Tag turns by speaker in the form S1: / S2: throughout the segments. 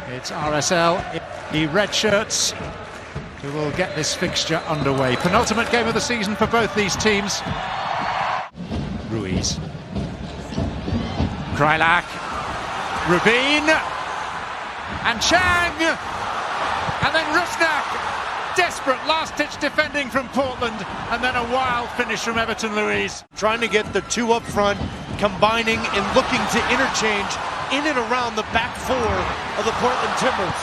S1: It's RSL, the red shirts, who will get this fixture underway. Penultimate game of the season for both these teams. Ruiz. Krylak. Rubin. And Chang. And then Rusnak. Desperate last-ditch defending from Portland. And then a wild finish from Everton Louise.
S2: Trying to get the two up front, combining and looking to interchange in and around the back four of the Portland Timbers.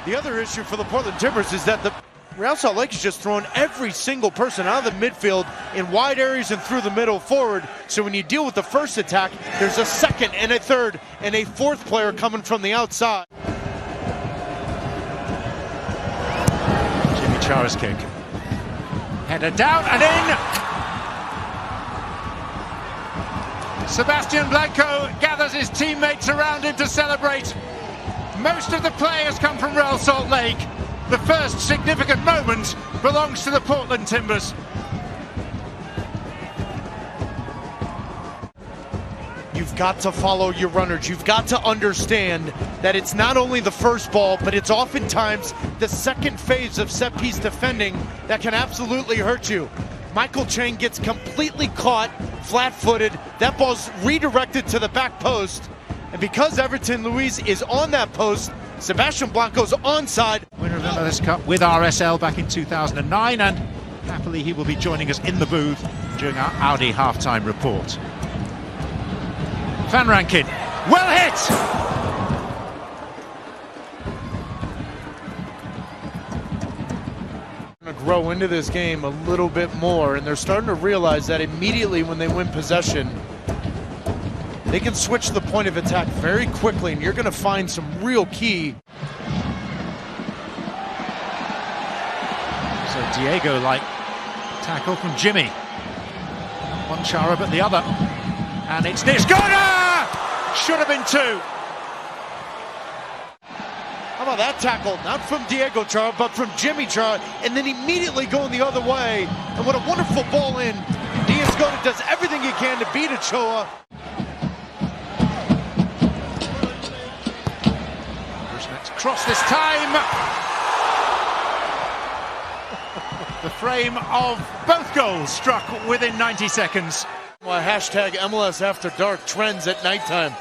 S2: The other issue for the Portland Timbers is that the Real Salt Lake is just throwing every single person out of the midfield in wide areas and through the middle forward. So when you deal with the first attack, there's a second and a third and a fourth player coming from the outside.
S1: Jimmy Chara's kick. Header down and in. Sebastian Blanco gathers his teammates around him to celebrate. Most of the players come from Real Salt Lake. The first significant moment belongs to the Portland Timbers.
S2: You've got to follow your runners. You've got to understand that it's not only the first ball, but it's oftentimes the second phase of set-piece defending that can absolutely hurt you. Michael Chang gets completely caught flat-footed. That ball's redirected to the back post. And because Everton Louise is on that post, Sebastian Blanco's onside.
S1: Winner of this cup with RSL back in 2009, and happily he will be joining us in the booth during our Audi halftime report. Van Rankin, well hit!
S2: Grow into this game a little bit more, and they're starting to realize that immediately when they win possession, they can switch the point of attack very quickly, and you're going to find some real key.
S1: So Diego-like tackle from Jimmy. Not one Chara, but the other. And it's Nishgoda! Should have been two.
S2: How about that tackle? Not from Diego Chara, but from Jimmy Chara, and then immediately going the other way. And what a wonderful ball in. Nishgoda does everything he can to beat Ochoa.
S1: Cross this time. The frame of both goals struck within 90 seconds.
S2: Well, hashtag MLS After Dark trends at nighttime.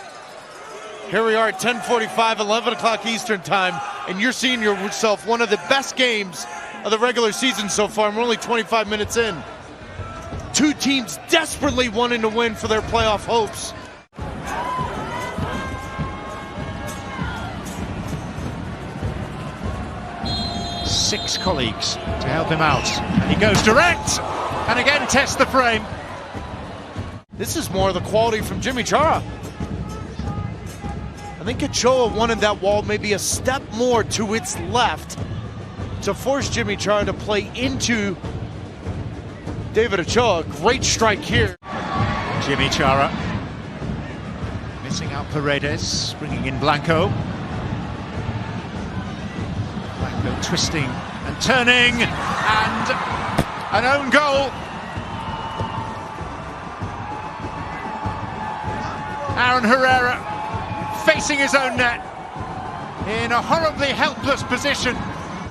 S2: Here we are at 10:45, 11 o'clock Eastern time, and you're seeing yourself one of the best games of the regular season so far, and we're only 25 minutes in. Two teams desperately wanting to win for their playoff hopes.
S1: Six colleagues to help him out, and he goes direct, and again tests the frame.
S2: This is more of the quality from Jimmy Chara. I think Ochoa wanted that wall maybe a step more to its left to force Jimmy Chara to play into David Ochoa. Great strike here.
S1: Jimmy Chara missing out Paredes, bringing in Blanco. Blanco twisting and turning, and an own goal. Aaron Herrera facing his own net in a horribly helpless position.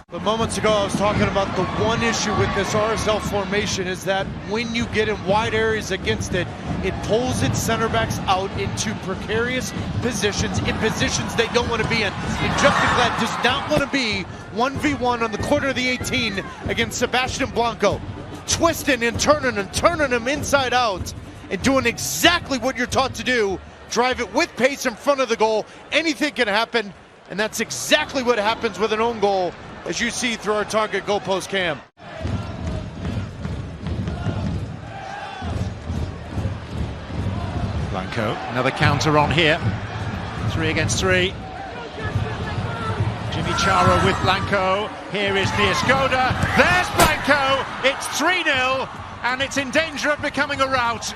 S2: But moments ago I was talking about the one issue with this RSL formation is that when you get in wide areas against it, it pulls its center backs out into precarious positions, in positions they don't want to be in. And Justin Glad does not want to be 1v1 on the corner of the 18 against Sebastian Blanco. Twisting and turning him inside out and doing exactly what you're taught to do. Drive it with pace in front of the goal. Anything can happen, and that's exactly what happens with an own goal, as you see through our target goalpost cam.
S1: Blanco, another counter on here. 3 against 3. Jimmy Chara with Blanco. Here is Nishgoda. There's Blanco. It's 3-0, and it's in danger of becoming a rout.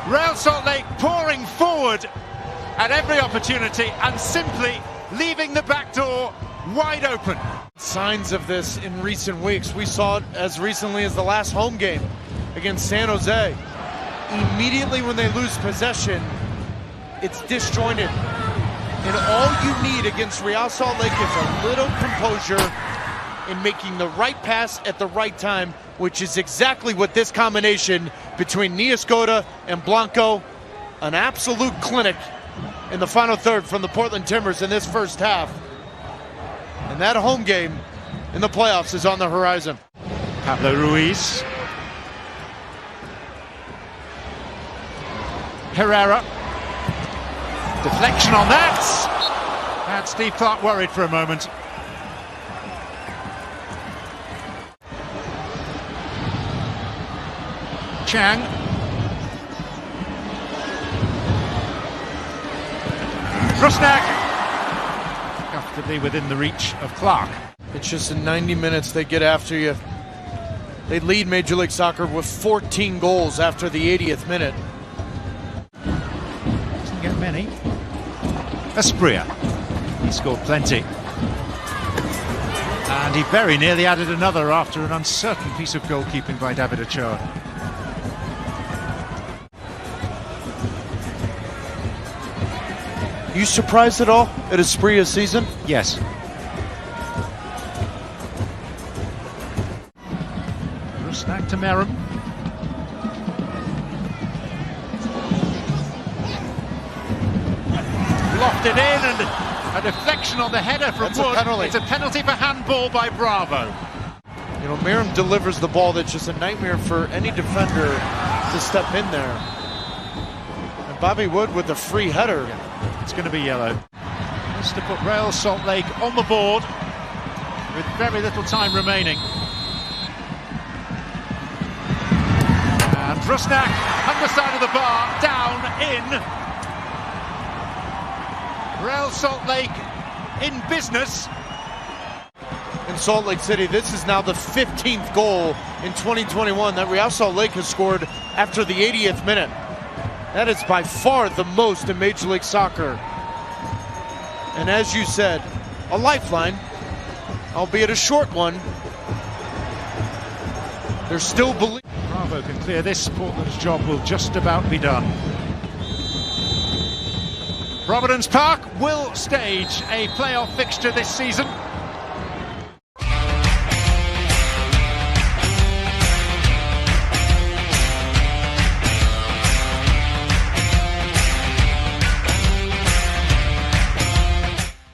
S1: Real Salt Lake pouring forward at every opportunity and simply leaving the back door wide open.
S2: Signs of this in recent weeks. We saw it as recently as the last home game against San Jose. Immediately when they lose possession, it's disjointed. And all you need against Real Salt Lake is a little composure in making the right pass at the right time, which is exactly what this combination between Niascoda and Blanco, an absolute clinic in the final third from the Portland Timbers in this first half. And that home game in the playoffs is on the horizon.
S1: Pablo Ruiz. Herrera. Deflection on that. And Steve Clark worried for a moment. Chang. Rusnak. Comfortably within the reach of Clark.
S2: It's just in 90 minutes they get after you. They lead Major League Soccer with 14 goals after the 80th minute.
S1: Doesn't get many. Espria. He scored plenty. And he very nearly added another after an uncertain piece of goalkeeping by David Ochoa.
S2: You surprised at all at Espria's season?
S1: Yes. Rusnak to Meram. Lofted in and a deflection on the header from Wood. It's a penalty for handball by Bravo.
S2: You know, Meram delivers the ball that's just a nightmare for any defender to step in there. And Bobby Wood with a free header.
S1: Yeah. It's going to be yellow. Just to put Real Salt Lake on the board with very little time remaining. And Rusnak, underside of the bar, down, in. Real Salt Lake in business.
S2: In Salt Lake City, this is now the 15th goal in 2021 that Real Salt Lake has scored after the 80th minute. That is by far the most in Major League Soccer. And as you said, a lifeline, albeit a short one. There's still belief.
S1: Bravo can clear this. Portland's job will just about be done. Providence Park will stage a playoff fixture this season.